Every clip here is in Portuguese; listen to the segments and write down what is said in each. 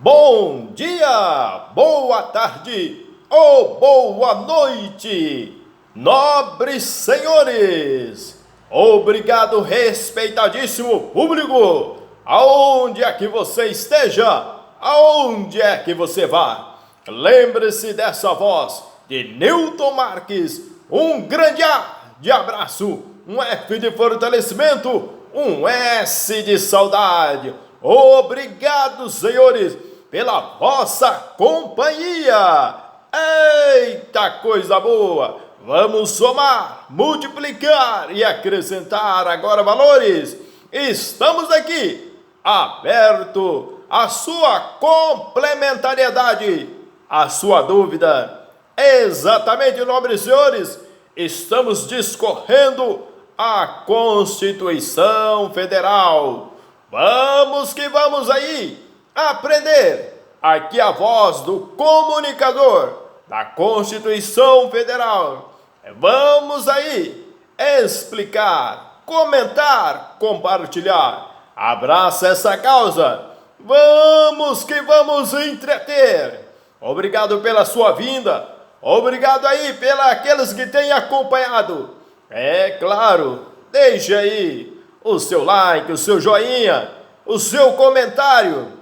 Bom dia, boa tarde ou boa noite, nobres senhores. Obrigado, respeitadíssimo público, aonde é que você esteja, aonde é que você vá. Lembre-se dessa voz de Newton Marques. Um grande A de abraço, um F de fortalecimento, um S de saudade. Obrigado, senhores, pela vossa companhia. Eita coisa boa! Vamos somar, multiplicar e acrescentar agora valores. Estamos aqui, aberto à sua complementariedade, à sua dúvida. Exatamente, nobres senhores, estamos discorrendo a Constituição Federal. Vamos que vamos aí aprender aqui a voz do comunicador da Constituição Federal. Vamos aí explicar, comentar, compartilhar. Abraça essa causa. Vamos que vamos entreter. Obrigado pela sua vinda. Obrigado aí aqueles que têm acompanhado. É claro, deixe aí o seu like, o seu joinha, o seu comentário.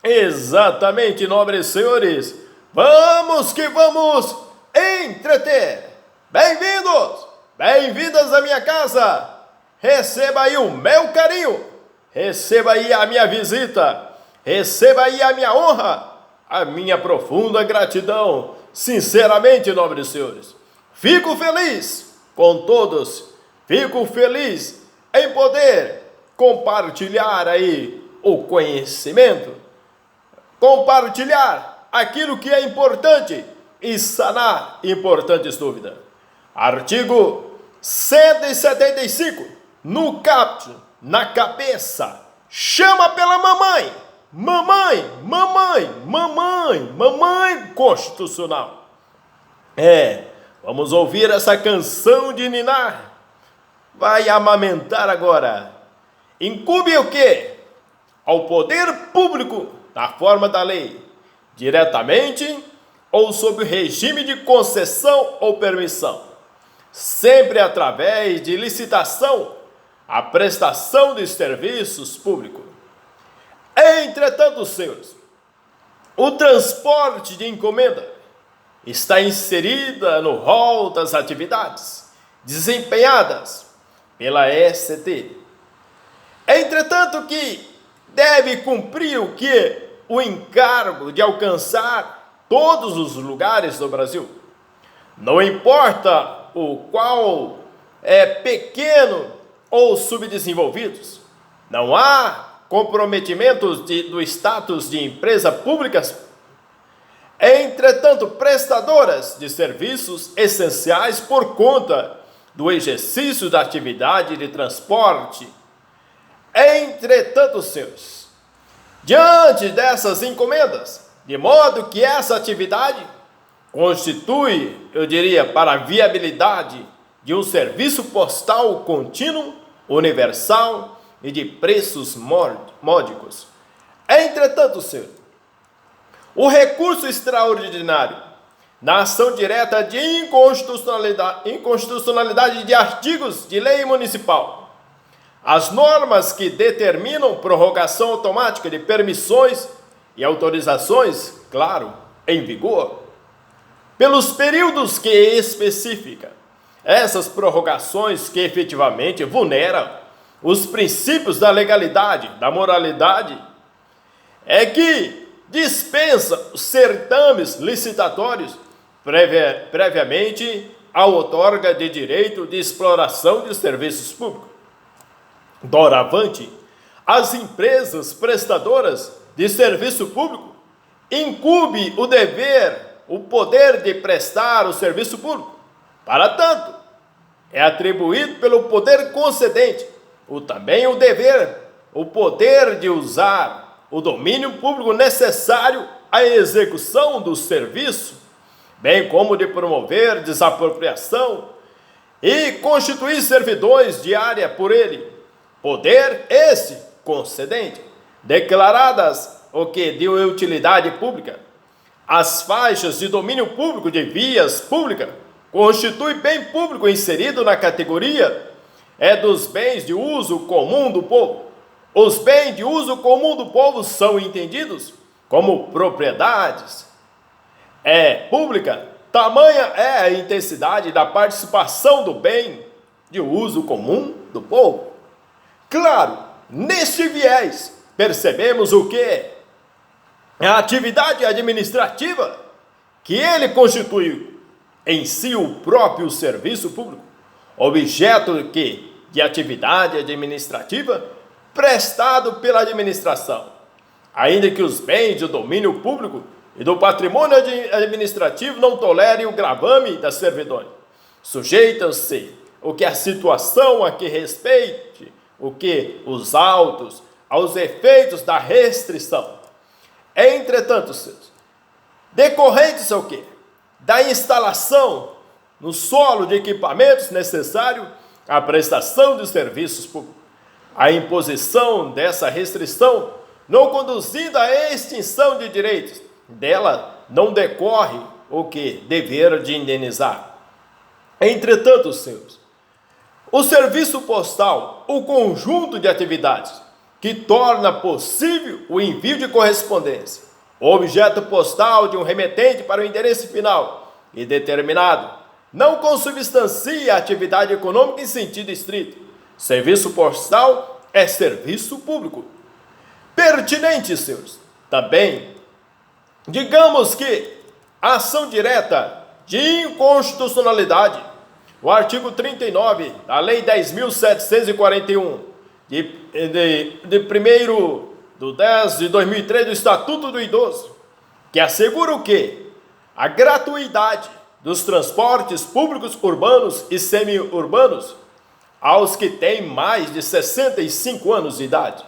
Exatamente, nobres senhores. Vamos que vamos entreter. Bem-vindos, bem-vindas à minha casa. Receba aí o meu carinho, receba aí a minha visita, receba aí a minha honra, a minha profunda gratidão. Sinceramente, nobres senhores, fico feliz com todos, fico feliz em poder compartilhar aí o conhecimento, compartilhar aquilo que é importante e sanar importantes dúvidas. Artigo 175, no caput, na cabeça, chama pela mamãe, mamãe, mamãe, mamãe, mamãe constitucional. Vamos ouvir essa canção de ninar. Vai amamentar agora. Incumbe o quê? Ao poder público, na forma da lei, diretamente ou sob o regime de concessão ou permissão, sempre através de licitação, a prestação de serviços públicos. Entretanto, senhores, o transporte de encomenda está inserida no rol das atividades desempenhadas pela ST. Entretanto, que deve cumprir o que? O encargo de alcançar todos os lugares do Brasil. Não importa o qual é pequeno ou subdesenvolvidos. Não há comprometimentos do status de empresas públicas. Entretanto, prestadoras de serviços essenciais por conta do exercício da atividade de transporte. Entretanto, senhores, diante dessas encomendas, de modo que essa atividade constitui, eu diria, para a viabilidade de um serviço postal contínuo, universal e de preços módicos. Entretanto, senhor, o recurso extraordinário na ação direta de inconstitucionalidade de artigos de lei municipal, as normas que determinam prorrogação automática de permissões e autorizações, claro, em vigor, pelos períodos que especifica, essas prorrogações que efetivamente vulneram os princípios da legalidade, da moralidade, é que dispensa os certames licitatórios previamente à outorga de direito de exploração de serviços públicos. Doravante, as empresas prestadoras de serviço público incumbe o dever, o poder de prestar o serviço público. Para tanto, é atribuído pelo poder concedente também o dever, o poder de usar o domínio público necessário à execução do serviço, bem como de promover desapropriação e constituir servidões de área por ele. Poder esse concedente, declaradas de utilidade pública. As faixas de domínio público de vias públicas constituem bem público inserido na categoria dos bens de uso comum do povo. Os bens de uso comum do povo são entendidos como propriedades pública. Tamanha é a intensidade da participação do bem de uso comum do povo. Claro, neste viés, percebemos o que? A atividade administrativa, que ele constitui em si o próprio serviço público, objeto de atividade administrativa prestado pela administração, ainda que os bens do domínio público e do patrimônio administrativo não tolerem o gravame da servidão. Sujeitam-se a situação a que respeite os autos aos efeitos da restrição. Entretanto, decorrentes da instalação no solo de equipamentos necessários à prestação de serviços públicos, a imposição dessa restrição não conduzindo à extinção de direitos, dela não decorre dever de indenizar. Entretanto, o serviço postal, o conjunto de atividades que torna possível o envio de correspondência, o objeto postal de um remetente para o endereço final e determinado, não consubstancia a atividade econômica em sentido estrito. Serviço postal é serviço público. Pertinente, também, digamos que a ação direta de inconstitucionalidade, o artigo 39 da Lei 10.741, de 1º de 2003 do Estatuto do Idoso, que assegura a gratuidade dos transportes públicos urbanos e semi-urbanos aos que têm mais de 65 anos de idade.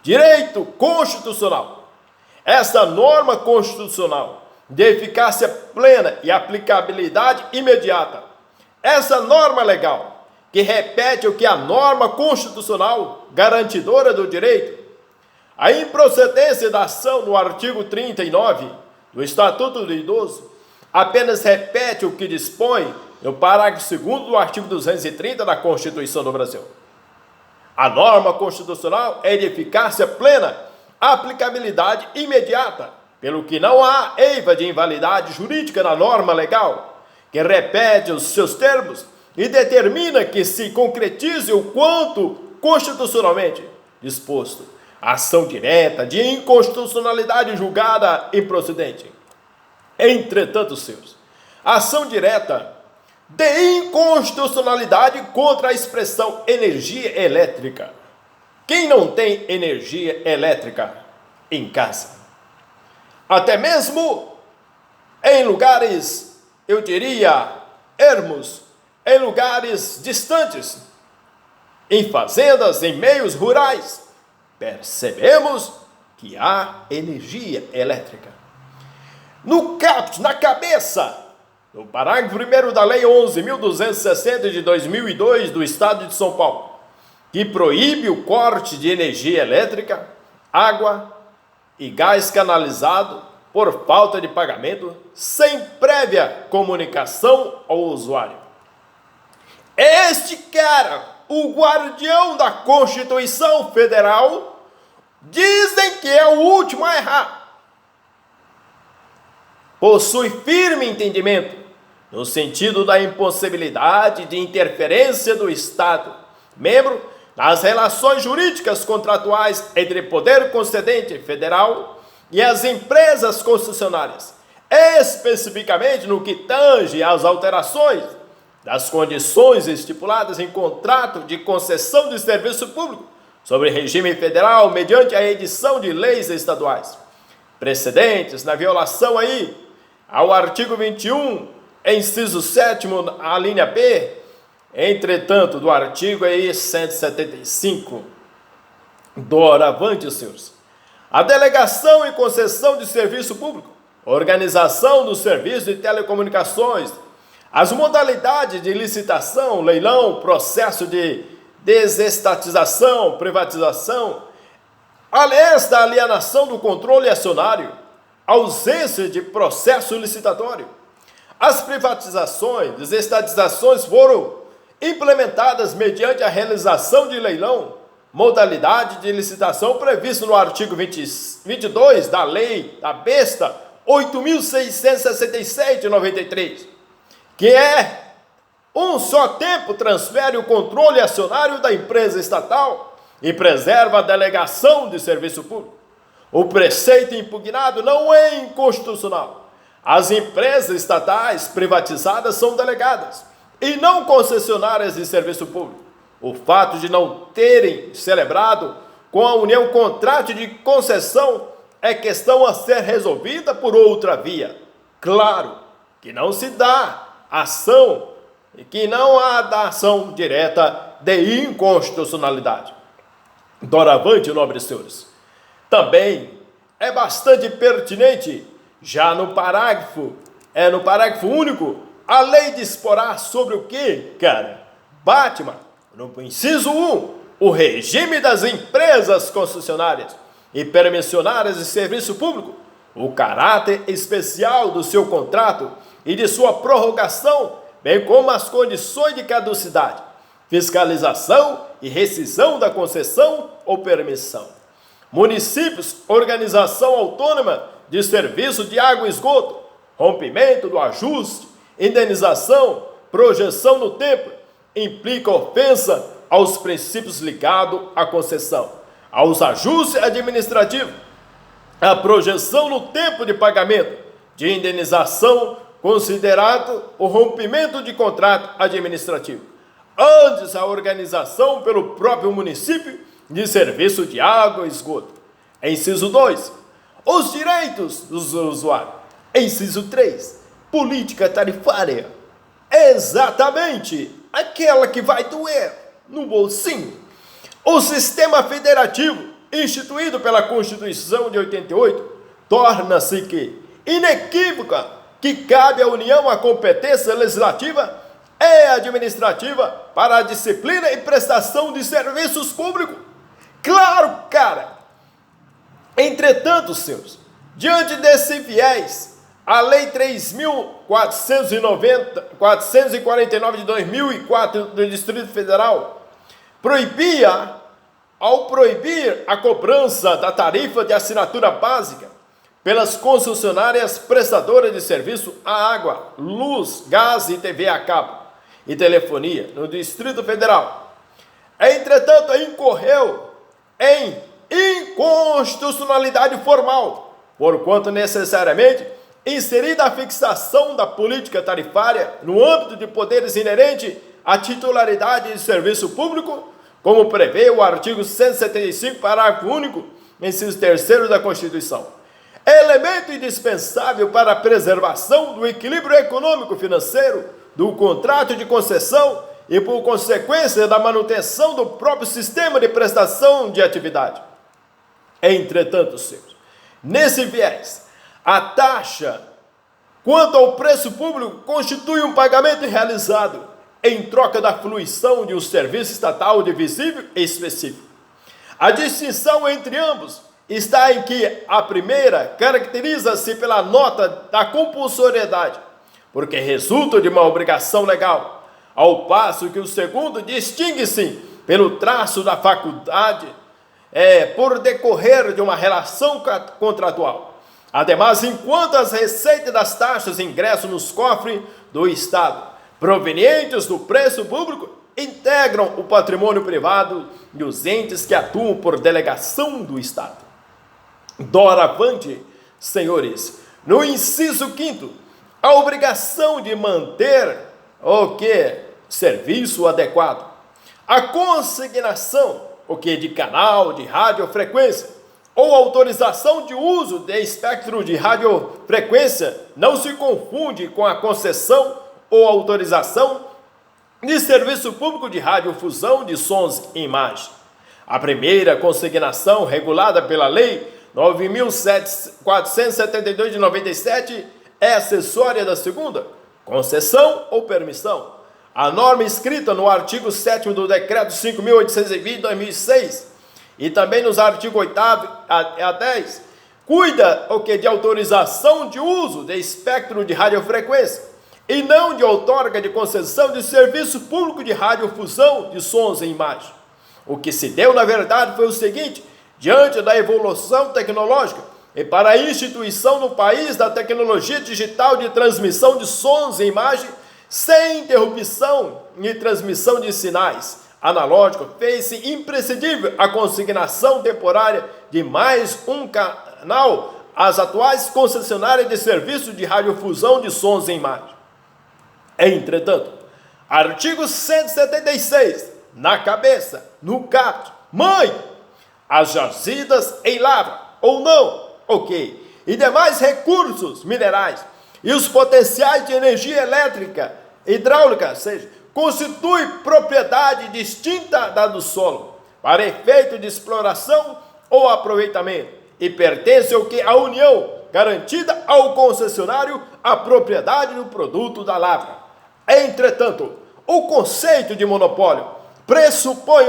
Direito constitucional. Esta norma constitucional de eficácia plena e aplicabilidade imediata. Essa norma legal que repete a norma constitucional garantidora do direito. A improcedência da ação no artigo 39 do Estatuto do Idoso apenas repete o que dispõe no parágrafo 2º do artigo 230 da Constituição do Brasil. A norma constitucional é de eficácia plena, aplicabilidade imediata, pelo que não há eiva de invalidade jurídica na norma legal, que repete os seus termos e determina que se concretize o quanto constitucionalmente disposto. Ação direta de inconstitucionalidade julgada improcedente. Entretanto, ação direta de inconstitucionalidade contra a expressão energia elétrica. Quem não tem energia elétrica em casa? Até mesmo em lugares, ermos, em lugares distantes, em fazendas, em meios rurais, percebemos que há energia elétrica. No caput, na cabeça, no parágrafo 1º da Lei 11.260 de 2002 do Estado de São Paulo, que proíbe o corte de energia elétrica, água e gás canalizado por falta de pagamento sem prévia comunicação ao usuário. Este cara, o guardião da Constituição Federal, dizem que é o último a errar. Possui firme entendimento no sentido da impossibilidade de interferência do Estado, membro, nas relações jurídicas contratuais entre poder concedente federal e as empresas concessionárias, especificamente no que tange às alterações das condições estipuladas em contrato de concessão de serviço público sobre regime federal mediante a edição de leis estaduais, precedentes na violação ao artigo 21, inciso 7º, a linha B, entretanto, do artigo 175, doravante, a delegação e concessão de serviço público, organização do serviço de telecomunicações, as modalidades de licitação, leilão, processo de desestatização, privatização, Esta alienação do controle acionário, ausência de processo licitatório. As privatizações, desestatizações foram implementadas mediante a realização de leilão, modalidade de licitação prevista no artigo 22 da Lei da Besta 8.667 de 93, que um só tempo transfere o controle acionário da empresa estatal e preserva a delegação de serviço público. O preceito impugnado não é inconstitucional. As empresas estatais privatizadas são delegadas e não concessionárias de serviço público. O fato de não terem celebrado com a União contrato de concessão é questão a ser resolvida por outra via. Claro que não se dá ação, que não há da ação direta de inconstitucionalidade. Doravante, nobres senhores, também é bastante pertinente, já no parágrafo único, a lei disporá sobre o que, cara? Batman, no inciso 1, o regime das empresas concessionárias e permissionárias de serviço público, o caráter especial do seu contrato e de sua prorrogação, bem como as condições de caducidade, fiscalização e rescisão da concessão ou permissão. Municípios, organização autônoma de serviço de água e esgoto, rompimento do ajuste, indenização, projeção no tempo, implica ofensa aos princípios ligados à concessão, aos ajustes administrativos, à projeção no tempo de pagamento, de indenização, considerado o rompimento de contrato administrativo, antes a organização pelo próprio município de serviço de água e esgoto. Inciso 2, os direitos dos usuários. Inciso 3, política tarifária. Exatamente aquela que vai doer no bolsinho. O sistema federativo, instituído pela Constituição de 88, torna-se que inequívoca que cabe à União a competência legislativa e administrativa para a disciplina e prestação de serviços públicos. Claro, cara! Entretanto, senhores, diante desse viés, a Lei 3.449 de 2004 do Distrito Federal ao proibir a cobrança da tarifa de assinatura básica pelas concessionárias prestadoras de serviço à água, luz, gás e TV a cabo e telefonia no Distrito Federal. Entretanto, incorreu em inconstitucionalidade formal, porquanto necessariamente inserida a fixação da política tarifária no âmbito de poderes inerente à titularidade de serviço público, como prevê o artigo 175, parágrafo único, inciso 3º da Constituição. É elemento indispensável para a preservação do equilíbrio econômico-financeiro do contrato de concessão e, por consequência, da manutenção do próprio sistema de prestação de atividade. Entretanto, senhores, nesse viés, a taxa quanto ao preço público constitui um pagamento realizado em troca da fruição de um serviço estatal divisível e específico. A distinção entre ambos está em que a primeira caracteriza-se pela nota da compulsoriedade, porque resulta de uma obrigação legal, ao passo que o segundo distingue-se pelo traço da faculdade por decorrer de uma relação contratual. Ademais, enquanto as receitas das taxas ingressam nos cofres do Estado, provenientes do preço público, integram o patrimônio privado e os entes que atuam por delegação do Estado. Doravante, senhores, no inciso 5º, a obrigação de manter serviço adequado. A consignação, de canal de radiofrequência ou autorização de uso de espectro de radiofrequência não se confunde com a concessão ou autorização de serviço público de radiodifusão de sons e imagem. A primeira consignação, regulada pela Lei 9.472 de 97, é acessória da segunda, concessão ou permissão. A norma escrita no artigo 7º do Decreto 5.820 de 2006 e também nos artigos 8º a 10, cuida de autorização de uso de espectro de radiofrequência e não de outorga de concessão de serviço público de radiodifusão de sons e imagens. O que se deu, na verdade, foi o seguinte: diante da evolução tecnológica e para a instituição no país da tecnologia digital de transmissão de sons e imagens, sem interrupção e transmissão de sinais analógicos, fez-se imprescindível a consignação temporária de mais um canal às atuais concessionárias de serviço de radiodifusão de sons e imagens. Entretanto, artigo 176, na cabeça, no caput, mãe, as jazidas em lavra, ou não, e demais recursos minerais, e os potenciais de energia elétrica, hidráulica, constitui propriedade distinta da do solo, para efeito de exploração ou aproveitamento, e pertence à União, garantida ao concessionário a propriedade do produto da lavra. Entretanto, o conceito de monopólio pressupõe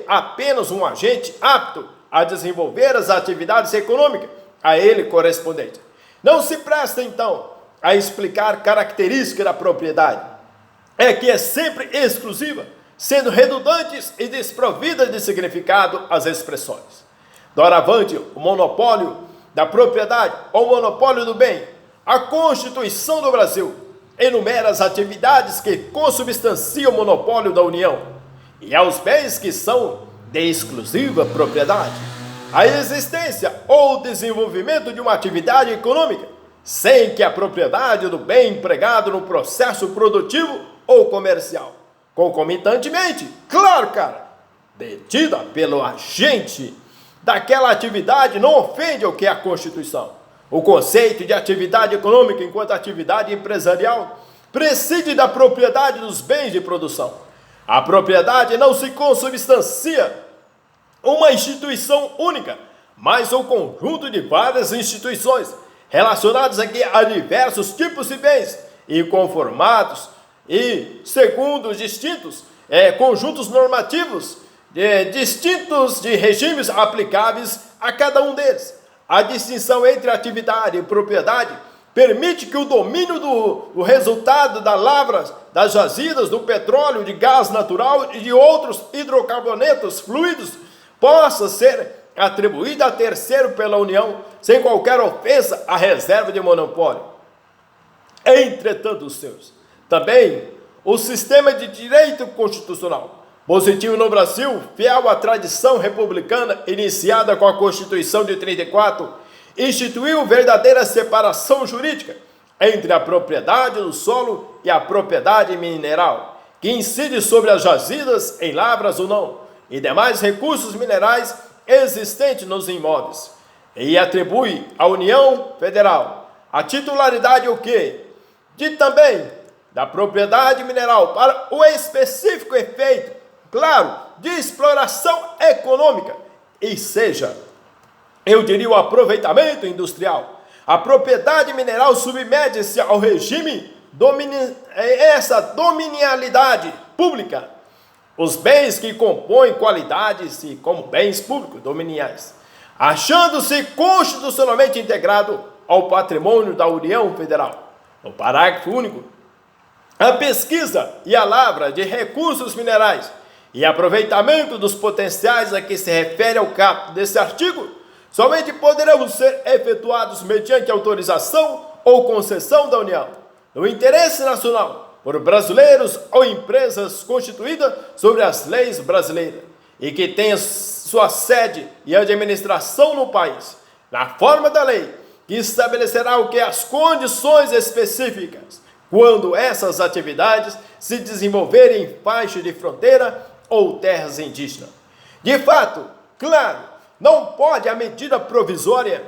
apenas um agente apto a desenvolver as atividades econômicas a ele correspondentes. Não se presta, então, a explicar características da propriedade. Que é sempre exclusiva, sendo redundantes e desprovidas de significado as expressões. Doravante, o monopólio da propriedade ou monopólio do bem, a Constituição do Brasil enumera as atividades que consubstanciam o monopólio da União e aos bens que são de exclusiva propriedade. A existência ou desenvolvimento de uma atividade econômica sem que a propriedade do bem empregado no processo produtivo ou comercial, concomitantemente, detida pelo agente daquela atividade, não ofende a Constituição. O conceito de atividade econômica enquanto atividade empresarial prescinde da propriedade dos bens de produção. A propriedade não se consubstancia uma instituição única, mas o conjunto de várias instituições relacionadas a diversos tipos de bens e conformados e segundo os distintos conjuntos normativos distintos de regimes aplicáveis a cada um deles. A distinção entre atividade e propriedade permite que o domínio do resultado da lavra, das jazidas, do petróleo, de gás natural e de outros hidrocarbonetos fluidos possa ser atribuído a terceiro pela União, sem qualquer ofensa à reserva de monopólio. Entretanto, senhores, também o sistema de direito constitucional positivo no Brasil, fiel à tradição republicana iniciada com a Constituição de 34, instituiu verdadeira separação jurídica entre a propriedade do solo e a propriedade mineral, que incide sobre as jazidas em lavras ou não, e demais recursos minerais existentes nos imóveis, e atribui à União Federal a titularidade de também da propriedade mineral para o específico efeito, de exploração econômica, e seja, o aproveitamento industrial. A propriedade mineral submete-se ao regime essa dominialidade pública. Os bens que compõem qualidades-se como bens públicos dominiais, achando-se constitucionalmente integrado ao patrimônio da União Federal. No parágrafo único, a pesquisa e a lavra de recursos minerais e aproveitamento dos potenciais a que se refere ao caput desse artigo somente poderão ser efetuados mediante autorização ou concessão da União, no interesse nacional, por brasileiros ou empresas constituídas sobre as leis brasileiras e que tenham sua sede e administração no país, na forma da lei, que estabelecerá as condições específicas quando essas atividades se desenvolverem em faixa de fronteira ou terras indígenas. De fato, não pode a medida provisória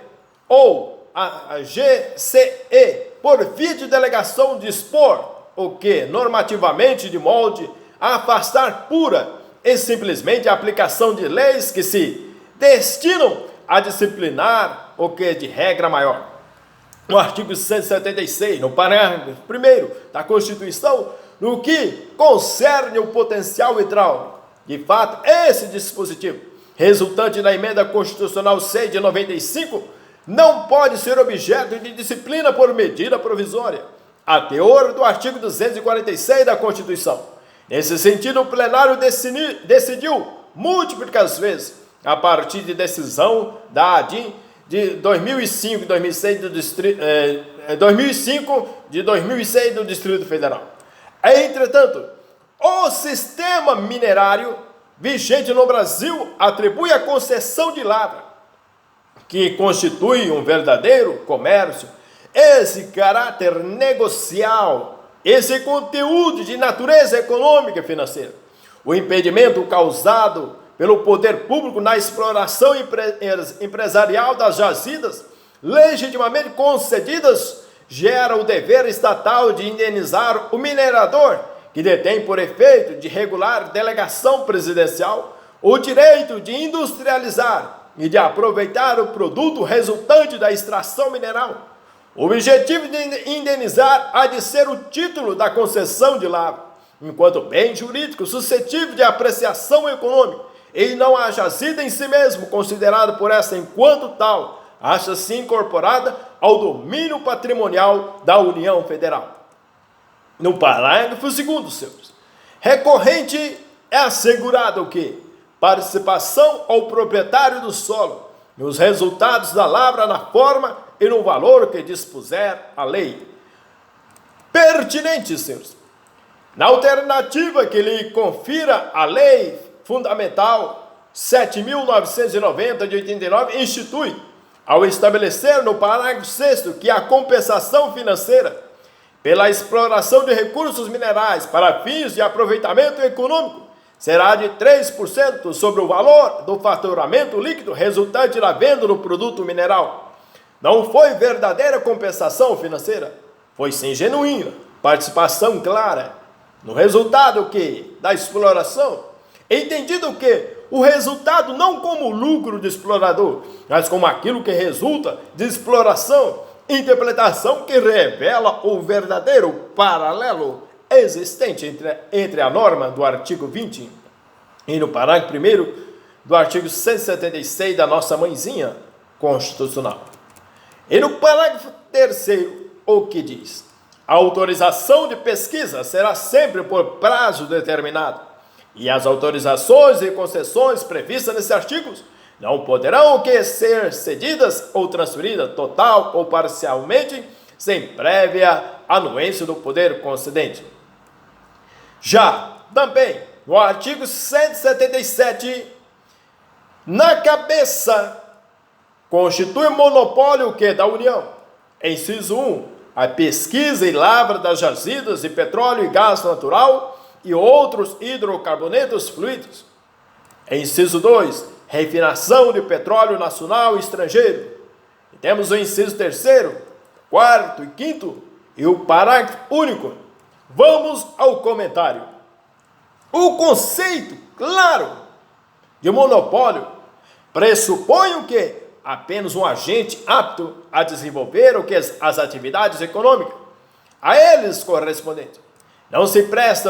ou a GCE, por via de delegação, dispor normativamente de molde a afastar pura e simplesmente a aplicação de leis que se destinam a disciplinar de regra maior. No artigo 176, no parágrafo 1º da Constituição, no que concerne o potencial hidráulico, de fato, esse dispositivo resultante da emenda constitucional 6 de 95, não pode ser objeto de disciplina por medida provisória, a teor do artigo 246 da Constituição. Nesse sentido, o plenário decidiu múltiplas vezes, a partir de decisão da ADIM de 2005 e 2006 do Distrito Federal. Entretanto, o sistema minerário vigente no Brasil atribui a concessão de lavra, que constitui um verdadeiro comércio, esse caráter negocial, esse conteúdo de natureza econômica e financeira. O impedimento causado pelo poder público na exploração empresarial das jazidas legitimamente concedidas gera o dever estatal de indenizar o minerador, que detém por efeito de regular delegação presidencial o direito de industrializar e de aproveitar o produto resultante da extração mineral. O objetivo de indenizar há de ser o título da concessão de lavra, enquanto bem jurídico suscetível de apreciação econômica, e não a jazida em si mesmo, considerado por essa enquanto tal, acha-se incorporada ao domínio patrimonial da União Federal. No parágrafo 2º, senhores, recorrente é assegurado o quê? Participação ao proprietário do solo nos resultados da lavra na forma e no valor que dispuser a lei. Pertinente, senhores, na alternativa que lhe confira a Lei Fundamental 7.990 de 89, institui, ao estabelecer no parágrafo 6º que a compensação financeira pela exploração de recursos minerais para fins de aproveitamento econômico será de 3% sobre o valor do faturamento líquido resultante da venda do produto mineral. Não foi verdadeira compensação financeira, foi sim genuína, participação clara no resultado da exploração, entendido que o resultado não como lucro do entre mas como aquilo que resulta de exploração, interpretação que revela o verdadeiro paralelo existente entre a norma do artigo 20 e no parágrafo 1º do artigo 176 da nossa mãezinha constitucional. E no parágrafo 3º, o que diz? A autorização de pesquisa será sempre por prazo determinado, e as autorizações e concessões previstas nesses artigos não poderão ser cedidas ou transferidas total ou parcialmente, sem prévia anuência do poder concedente. Já também no artigo 177, na cabeça, constitui monopólio da União. Inciso 1, a pesquisa e lavra das jazidas de petróleo e gás natural e outros hidrocarbonetos fluidos. Inciso 2, refinação de petróleo nacional e estrangeiro. E temos o inciso 3º, 4º e 5º e o parágrafo único. Vamos ao comentário. O conceito, claro, de monopólio pressupõe o quê? Apenas um agente apto a desenvolver as atividades econômicas, a eles correspondentes. Não se presta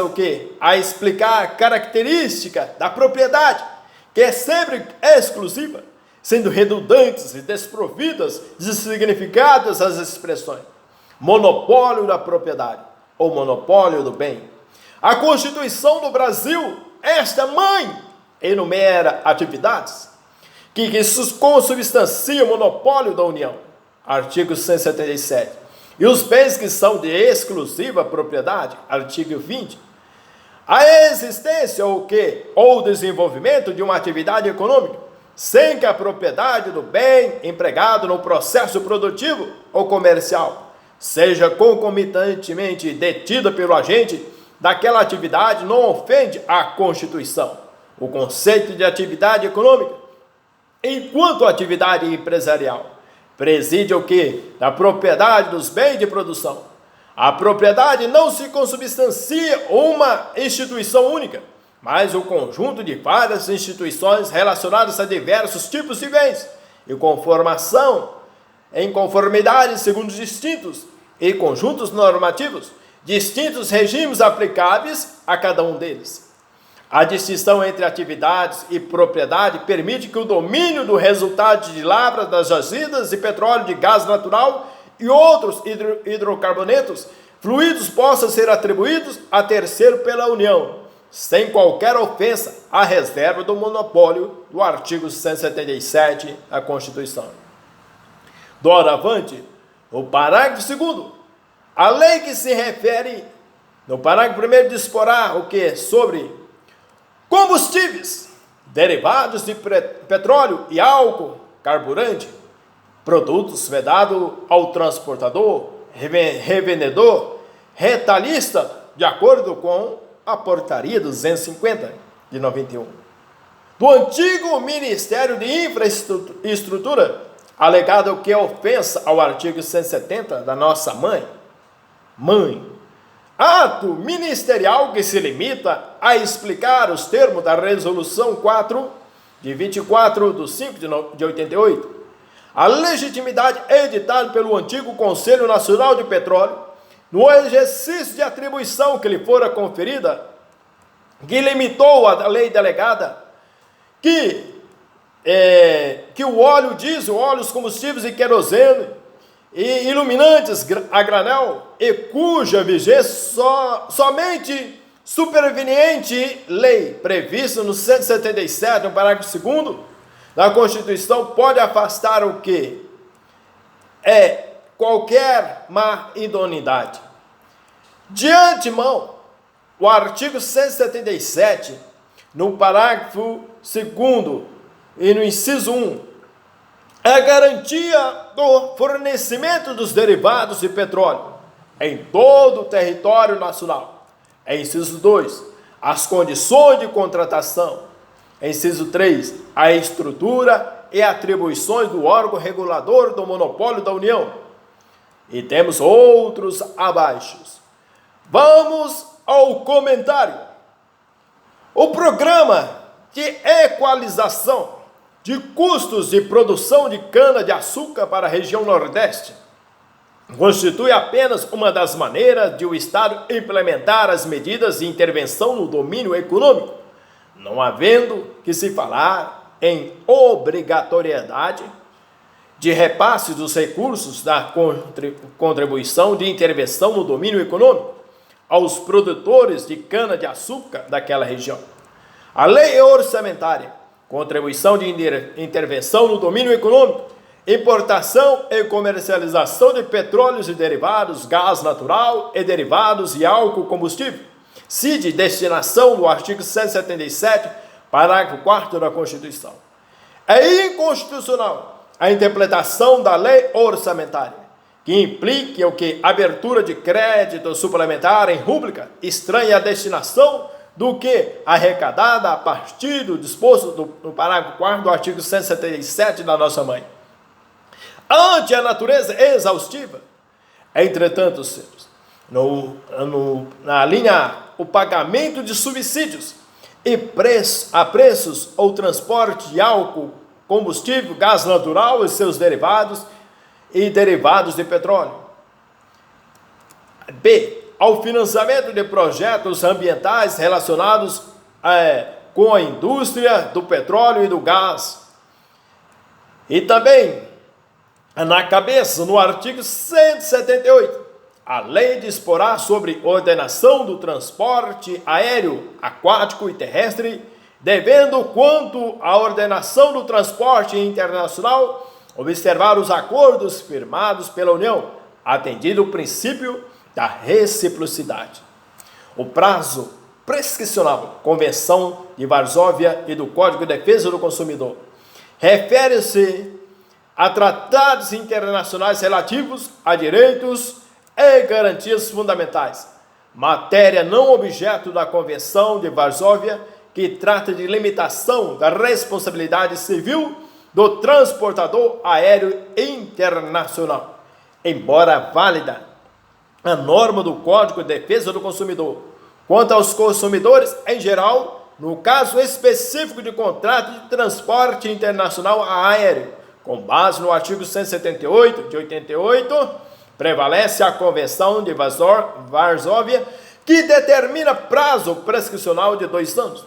a explicar a característica da propriedade, que é sempre exclusiva, sendo redundantes e desprovidas de significados as expressões monopólio da propriedade ou monopólio do bem. A Constituição do Brasil, esta mãe, enumera atividades que consubstanciam o monopólio da União, artigo 177, e os bens que são de exclusiva propriedade, artigo 20. A existência ou desenvolvimento de uma atividade econômica, sem que a propriedade do bem empregado no processo produtivo ou comercial seja concomitantemente detida pelo agente daquela atividade, não ofende a Constituição. O conceito de atividade econômica, enquanto atividade empresarial, preside da propriedade dos bens de produção. A propriedade não se consubstancia uma instituição única, mas o conjunto de várias instituições relacionadas a diversos tipos de bens, e em conformidade segundo distintos e conjuntos normativos, distintos regimes aplicáveis a cada um deles. A distinção entre atividades e propriedade permite que o domínio do resultado de lavras das jazidas de petróleo, de gás natural e outros hidrocarbonetos fluidos possa ser atribuídos a terceiro pela União, sem qualquer ofensa à reserva do monopólio do artigo 177 da Constituição. Doravante, o parágrafo 2º, a lei que se refere, no parágrafo 1º disporá o que? Sobre combustíveis, derivados de petróleo e álcool, carburante, produtos vedados ao transportador, revendedor, retalhista, de acordo com a portaria 250 de 91. Do antigo Ministério de Infraestrutura, alegado que é ofensa ao artigo 170 da nossa mãe, ato ministerial que se limita a explicar os termos da Resolução 4, de 24 de 5 de 88, a legitimidade editada pelo antigo Conselho Nacional de Petróleo, no exercício de atribuição que lhe fora conferida, que limitou a lei delegada, que o óleo diesel, óleos combustíveis e querosene, e iluminantes a granel, e cuja vigência somente superveniente lei prevista no 177, no parágrafo 2º da Constituição, pode afastar o que? Qualquer má idoneidade. De antemão, o artigo 177, no parágrafo 2º e no inciso 1, é a garantia do fornecimento dos derivados de petróleo em todo o território nacional. Inciso 2, as condições de contratação. Inciso 3, a estrutura e atribuições do órgão regulador do monopólio da União. E temos outros abaixo. Vamos ao comentário. O programa de equalização de custos de produção de cana-de-açúcar para a região Nordeste constitui apenas uma das maneiras de o Estado implementar as medidas de intervenção no domínio econômico, não havendo que se falar em obrigatoriedade de repasse dos recursos da contribuição de intervenção no domínio econômico aos produtores de cana-de-açúcar daquela região. A lei orçamentária, contribuição de intervenção no domínio econômico, importação e comercialização de petróleos e derivados, gás natural e derivados e álcool combustível, CID, destinação do artigo 177, parágrafo 4º da Constituição. É inconstitucional a interpretação da lei orçamentária, que implique o que abertura de crédito suplementar em rúbrica estranha a destinação do que arrecadada a partir do disposto no parágrafo 4º do artigo 177 da nossa mãe. Ante a natureza exaustiva, entretanto, senhores, na linha A, o pagamento de subsídios e preços ou transporte de álcool, combustível, gás natural e seus derivados e derivados de petróleo. B, ao financiamento de projetos ambientais relacionados com a indústria do petróleo e do gás. E também, na cabeça, no artigo 178, a lei disporá sobre ordenação do transporte aéreo, aquático e terrestre, devendo, quanto à ordenação do transporte internacional, observar os acordos firmados pela União, atendido o princípio da reciprocidade. O prazo prescricional, Convenção de Varsóvia e do Código de Defesa do Consumidor, refere-se a tratados internacionais relativos a direitos e garantias fundamentais, matéria não objeto da Convenção de Varsóvia, que trata de limitação da responsabilidade civil do transportador aéreo internacional, embora válida a norma do Código de Defesa do Consumidor quanto aos consumidores em geral, no caso específico de contrato de transporte internacional aéreo, com base no artigo 178 de 88, prevalece a Convenção de Varsóvia, que determina prazo prescricional de 2 anos.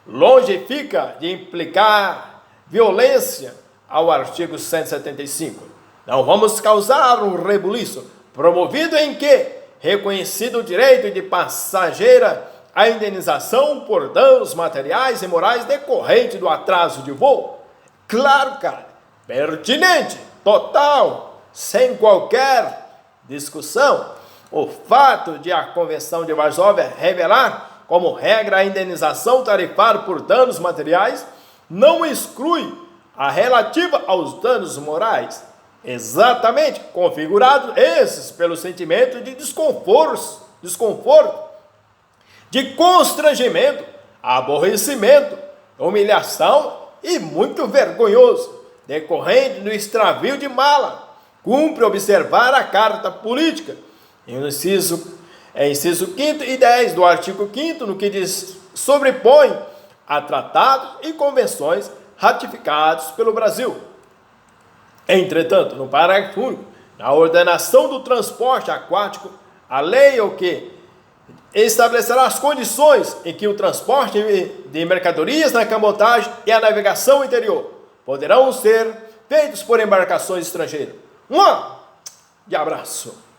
longe fica de implicar violência ao artigo 175. Não vamos causar um rebuliço, promovido em que, reconhecido o direito de passageira à indenização por danos materiais e morais decorrente do atraso de voo. Claro, cara, pertinente, total, sem qualquer discussão, o fato de a Convenção de Varsóvia revelar como regra a indenização tarifária por danos materiais não exclui a relativa aos danos morais, exatamente configurados esses pelo sentimento de desconforto, de constrangimento, aborrecimento, humilhação e muito vergonhoso, decorrente do extravio de mala. Cumpre observar a Carta Política, inciso 5º e 10 do artigo 5º, no que diz sobrepõe a tratados e convenções ratificados pelo Brasil. Entretanto, no parágrafo único, na ordenação do transporte aquático, a lei é o que estabelecerá as condições em que o transporte de mercadorias na cabotagem e a navegação interior poderão ser feitos por embarcações estrangeiras. De abraço.